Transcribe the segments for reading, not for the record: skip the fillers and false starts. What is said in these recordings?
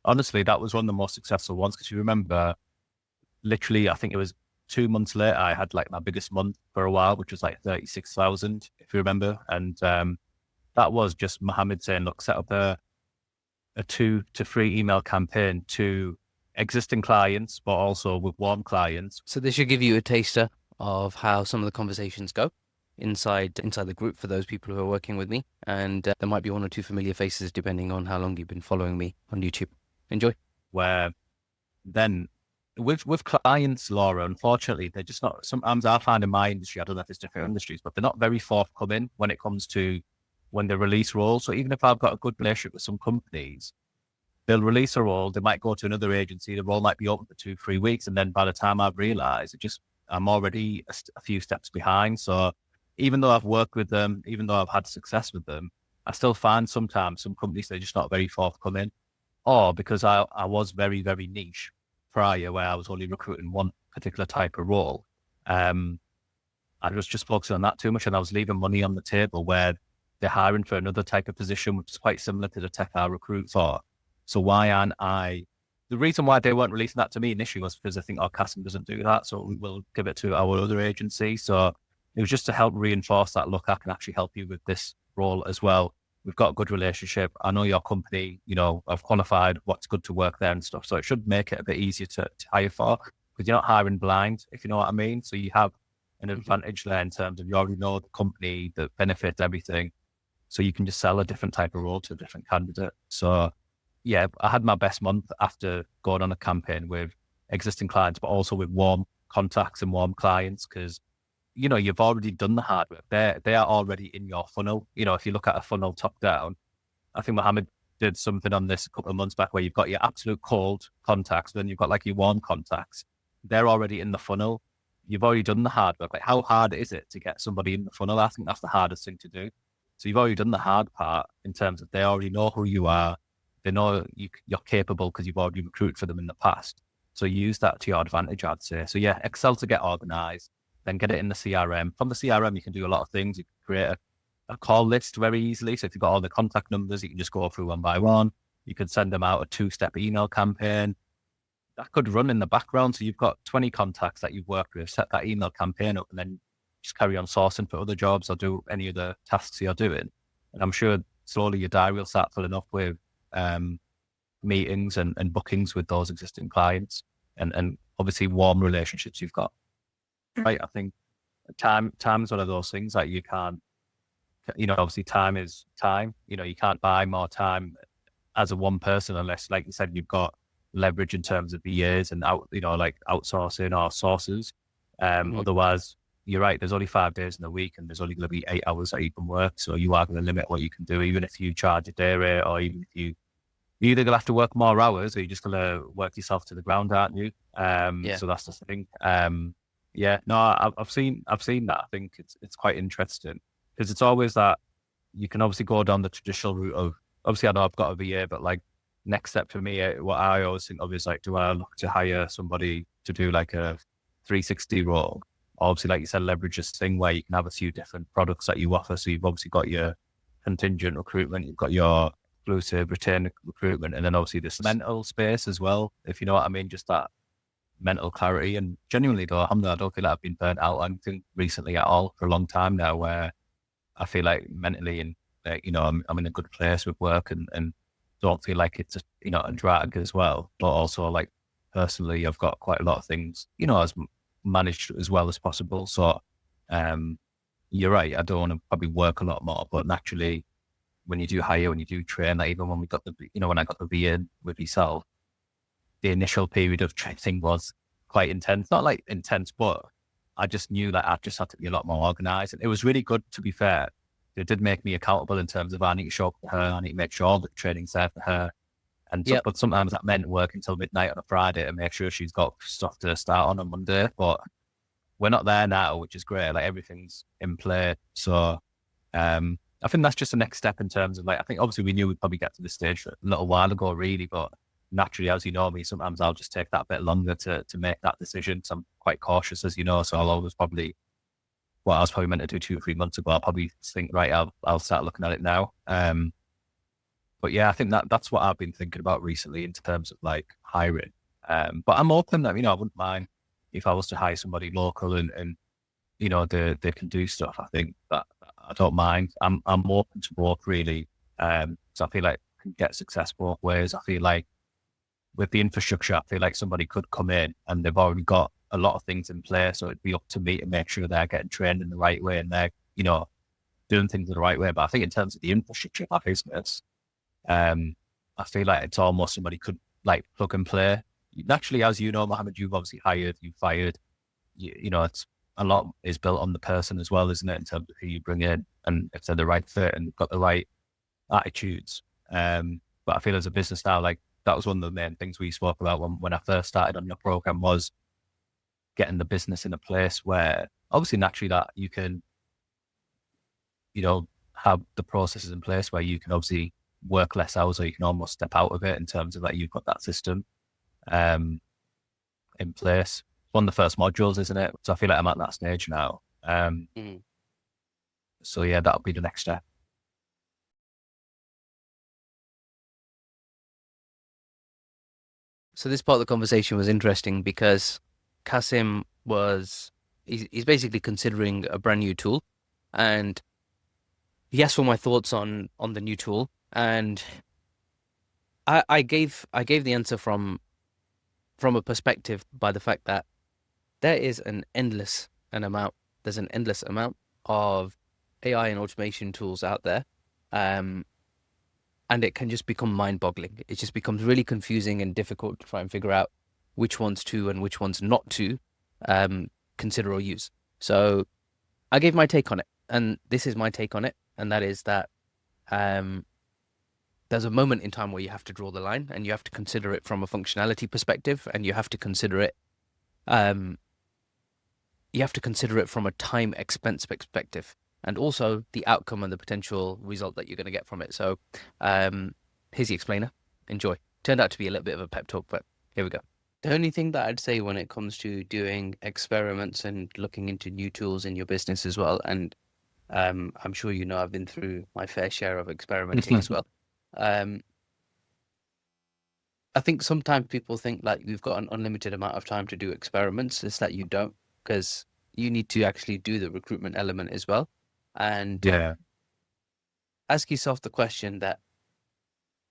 honestly, that was one of the most successful ones because you remember, literally, I think it was 2 months later, I had like my biggest month for a while, which was like 36,000, if you remember. And that was just Mohammed saying, look, set up a 2 to 3 email campaign to existing clients, but also with warm clients. So this should give you a taster of how some of the conversations go inside the group for those people who are working with me. And there might be one or two familiar faces depending on how long you've been following me on YouTube. Enjoy. Where then with clients, Laura, unfortunately, they're just not, sometimes I find in my industry, I don't know if it's different industries, but they're not very forthcoming when it comes to when they release roles. So even if I've got a good relationship with some companies, they'll release a role, they might go to another agency, the role might be open for 2 3 weeks, and then by the time I've realized, I'm already a few steps behind. So even though I've worked with them, even though I've had success with them, I still find sometimes some companies, they're just not very forthcoming. Or because I was very, very niche prior, where I was only recruiting one particular type of role. I was just focusing on that too much, and I was leaving money on the table where they're hiring for another type of position, which is quite similar to the tech I recruit for. So why aren't I? The reason why they weren't releasing that to me initially was because I think our casting doesn't do that, so we will give it to our other agency. So it was just to help reinforce that, look, I can actually help you with this role as well. We've got a good relationship. I know your company, I've qualified what's good to work there and stuff. So it should make it a bit easier to hire for, because you're not hiring blind, if you know what I mean. So you have an advantage there in terms of you already know the company, the benefits, everything. So you can just sell a different type of role to a different candidate. So yeah, I had my best month after going on a campaign with existing clients, but also with warm contacts and warm clients, because you've already done the hard work. They are already in your funnel. If you look at a funnel top down, I think Mohammed did something on this a couple of months back where you've got your absolute cold contacts, then you've got like your warm contacts. They're already in the funnel. You've already done the hard work. Like, how hard is it to get somebody in the funnel? I think that's the hardest thing to do. So you've already done the hard part in terms of they already know who you are. They know you're capable because you've already recruited for them in the past. So use that to your advantage, I'd say. So yeah, Excel to get organized, then get it in the CRM. From the CRM, you can do a lot of things. You can create a call list very easily. So if you've got all the contact numbers, you can just go through one by one. You could send them out a 2-step email campaign. That could run in the background. So you've got 20 contacts that you've worked with, set that email campaign up, and then just carry on sourcing for other jobs or do any of the tasks you're doing. And I'm sure slowly your diary will start filling up with meetings and bookings with those existing clients and obviously warm relationships you've got. Right. I think time's one of those things that you can't, obviously time is time. You can't buy more time as a one person unless, like you said, you've got leverage in terms of the years and like outsourcing or sources. Otherwise, you're right. There's only 5 days in the week, and there's only going to be 8 hours that you can work. So you are going to limit what you can do, even if you charge a day rate, or even if you're either going to have to work more hours, or you're just going to work yourself to the ground, aren't you? Yeah. So that's the thing. Yeah, no, I've seen that. I think it's quite interesting because it's always that you can obviously go down the traditional route of, obviously I know I've got a VA, but like next step for me, what I always think of is like, do I look to hire somebody to do like a 360 role? Obviously, like you said, leverage this thing where you can have a few different products that you offer. So you've obviously got your contingent recruitment, you've got your exclusive return recruitment, and then obviously this mental space as well, if you know what I mean, just that mental clarity. And genuinely though, alhamdulillah, I don't feel like I've been burnt out on anything recently at all for a long time now, where I feel like mentally and I'm in a good place with work and don't feel like it's a drag as well. But also like personally, I've got quite a lot of things, as managed as well as possible. So you're right, I don't want to probably work a lot more, but naturally when you do hire, when you do train, like even when we got when I got the V in with yourself, the initial period of training was quite intense. Not like intense, but I just knew that I just had to be a lot more organized. And it was really good, to be fair. It did make me accountable in terms of I need to show up for her, I need to make sure that training's there for her. But sometimes that meant working until midnight on a Friday to make sure she's got stuff to start on Monday. But we're not there now, which is great. Like everything's in play. So I think that's just the next step in terms of like, I think obviously we knew we'd probably get to this stage a little while ago, really, but naturally, as you know me, sometimes I'll just take that bit longer to make that decision. So I'm quite cautious, as you know. So I'll always probably, what I was probably meant to do 2 or 3 months ago, I'll probably think, right, I'll start looking at it now. But But yeah, I think that's what I've been thinking about recently in terms of like hiring. But I'm open that, I wouldn't mind if I was to hire somebody local and they can do stuff. I think that I don't mind. I'm open to both really. So I feel like I can get success both ways. I feel like with the infrastructure, I feel like somebody could come in and they've already got a lot of things in place. So it'd be up to me to make sure they're getting trained in the right way and they're, doing things the right way. But I think in terms of the infrastructure of our business, I feel like it's almost somebody could like plug and play. Naturally, as you know, Mohammed, you've obviously hired, you've fired. It's a lot is built on the person as well, isn't it? In terms of who you bring in and if they're the right fit and got the right attitudes. But I feel as a business now, like that was one of the main things we spoke about when I first started on your program was getting the business in a place where obviously naturally that you can, have the processes in place where you can obviously work less hours or you can almost step out of it in terms of like you've got that system um in place. One of the first modules, isn't it? So I feel like I'm at that stage now. Mm. So yeah, that'll be the next step. So this part of the conversation was interesting because Kasim he's basically considering a brand new tool, and he asked for my thoughts on the new tool, and I gave the answer from a perspective by the fact that there is there's an endless amount of AI and automation tools out there. Um, and it can just become mind-boggling. It just becomes really confusing and difficult to try and figure out which ones to and which ones not to consider or use. So I gave my take on it, and this is my take on it, and that is that there's a moment in time where you have to draw the line, and you have to consider it from a functionality perspective, and you have to consider it from a time expense perspective, and also the outcome and the potential result that you're going to get from it. So here's the explainer. Enjoy. Turned out to be a little bit of a pep talk, but here we go. The only thing that I'd say when it comes to doing experiments and looking into new tools in your business as well, and I'm sure I've been through my fair share of experimenting as well. I think sometimes people think like you've got an unlimited amount of time to do experiments. It's that you don't, because you need to actually do the recruitment element as well. And Yeah. ask yourself the question that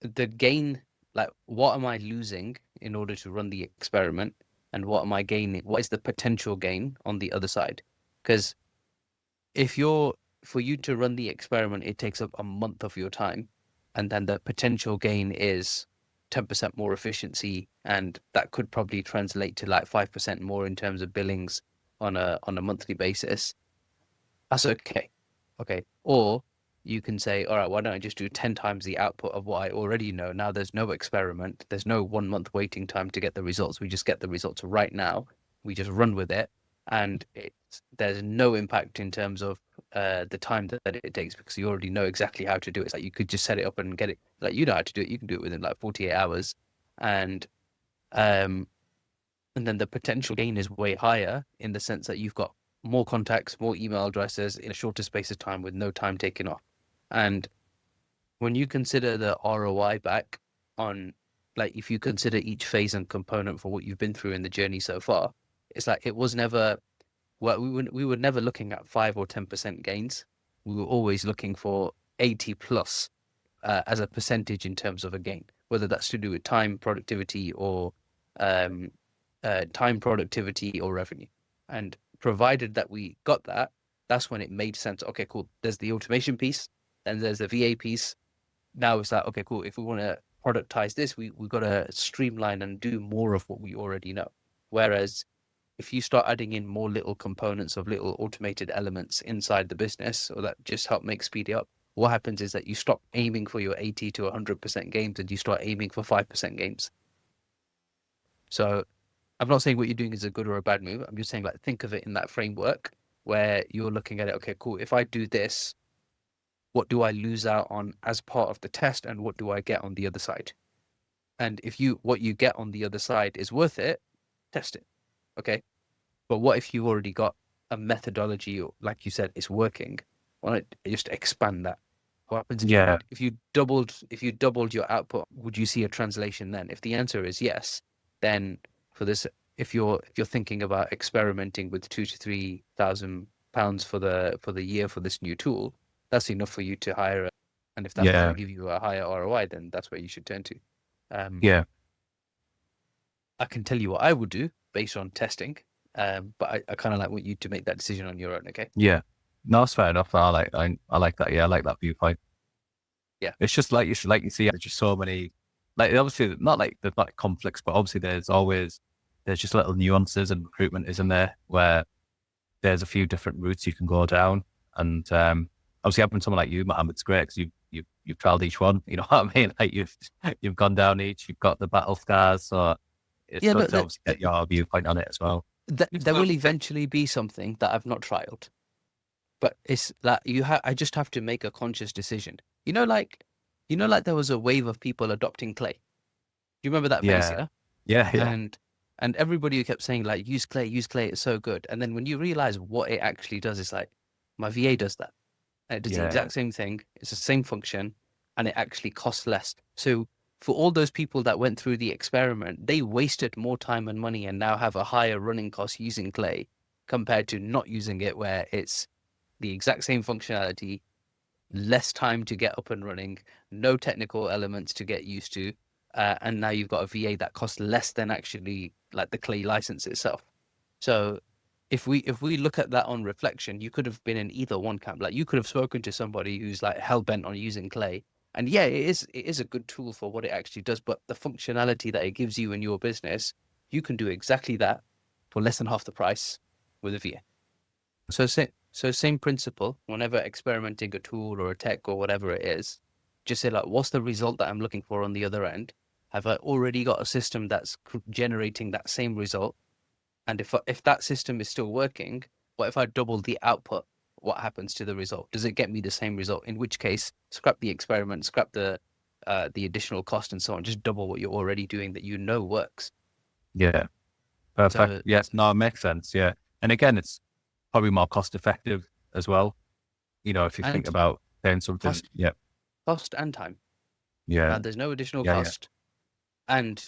the gain, like what am I losing in order to run the experiment? And what am I gaining? What is the potential gain on the other side? Because for you to run the experiment, it takes up a month of your time. And then the potential gain is 10% more efficiency. And that could probably translate to like 5% more in terms of billings on a monthly basis. That's okay. Okay. Or you can say, all right, why don't I just do 10 times the output of what I already know? Now there's no experiment. There's no 1 month waiting time to get the results. We just get the results right now. We just run with it. And there's no impact in terms of the time that it takes, because you already know exactly how to do it. It's like you could just set it up and get it. Like you know how to do it. You can do it within like 48 hours. And um, and then the potential gain is way higher in the sense that you've got more contacts, more email addresses in a shorter space of time with no time taken off. And when you consider the ROI back on, like, if you consider each phase and component for what you've been through in the journey so far, it's like it was never, well, we were never looking at 5 or 10% gains. We were always looking for 80 plus as a percentage in terms of a gain, whether that's to do with time, productivity, or um, revenue. And provided that we got that, that's when it made sense. Okay, cool. There's the automation piece, and there's the VA piece. Now it's like, okay, cool. If we want to productize this, we've got to streamline and do more of what we already know. Whereas if you start adding in more little components of little automated elements inside the business, or that just help make speed up, what happens is that you stop aiming for your 80 to 100% gains and you start aiming for 5% gains. So I'm not saying what you're doing is a good or a bad move. I'm just saying, like, think of it in that framework where you're looking at it. Okay, cool. If I do this, what do I lose out on as part of the test, and what do I get on the other side? And if what you get on the other side is worth it, test it. Okay. But what if you've already got a methodology, or like you said, it's working? Why not just expand that? What happens Yeah. if you doubled your output? Would you see a translation then? If the answer is yes, then for this, if you're thinking about experimenting with £2,000 to £3,000 for the year for this new tool, that's enough for you to hire. And if that's going Yeah. to give you a higher ROI, then that's where you should turn to. Yeah. I can tell you what I would do based on testing, but I kind of like want you to make that decision on your own. Okay? Yeah. No, it's fair enough. I like that. Yeah, I like that viewpoint. Yeah. It's just like you see, there's just so many, like obviously not like there's not conflicts, but obviously there's just little nuances in recruitment, isn't there? Where there's a few different routes you can go down, and obviously having someone like you, Mohammed, it's great because you've tried each one. You know what I mean? Like you've gone down each, you've got the battle scars, so it's Yeah, good but to obviously get your viewpoint on it as well. there will eventually be something that I've not trialed, but it's that I just have to make a conscious decision. Like there was a wave of people adopting clay. Do you remember that phase? Yeah, Yeah. yeah, yeah, And everybody who kept saying like use clay, it's so good. And then when you realize what it actually does, it's like my VA does that. And it does the yeah, exact same thing. It's the same function, and it actually costs less. So for all those people that went through the experiment, they wasted more time and money and now have a higher running cost using clay compared to not using it, where it's the exact same functionality, less time to get up and running, no technical elements to get used to, and now you've got a VA that costs less than actually like the clay license itself. So if we look at that on reflection, you could have been in either one camp. Like you could have spoken to somebody who's like hell bent on using clay, and yeah, it is a good tool for what it actually does, but the functionality that it gives you in your business, you can do exactly that for less than half the price with a VA. So same principle, whenever experimenting a tool or a tech or whatever it is, just say like, what's the result that I'm looking for on the other end? Have I already got a system that's generating that same result? And if that system is still working, what if I double the output? What happens to the result? Does it get me the same result? In which case, scrap the experiment, scrap the additional cost and so on. Just double what you're already doing that you know works. yeah. Perfect. So Yes, no, it makes sense. Yeah, and again, it's probably more cost effective as well. You know, if you think and about doing something. cost Yeah, cost and time. yeah, There's no additional yeah, yeah, cost, and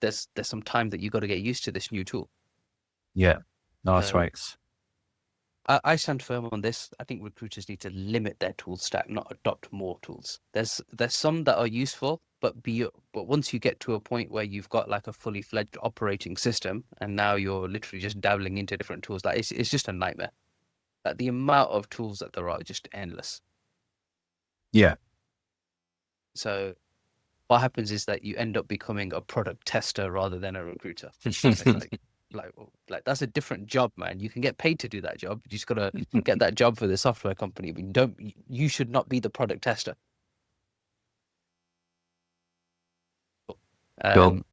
there's some time that you got to get used to this new tool. yeah. No, that's So right. I stand firm on this. I think recruiters need to limit their tool stack, not adopt more tools. There's some that are useful, but once you get to a point where you've got like a fully fledged operating system, and now you're literally just dabbling into different tools, like it's just a nightmare. Like the amount of tools that there are just endless. Yeah, So what happens is that you end up becoming a product tester rather than a recruiter. It's like that's a different job, man. You can get paid to do that job. You just gotta get that job for the software company, but you should not be the product tester. cool. Um,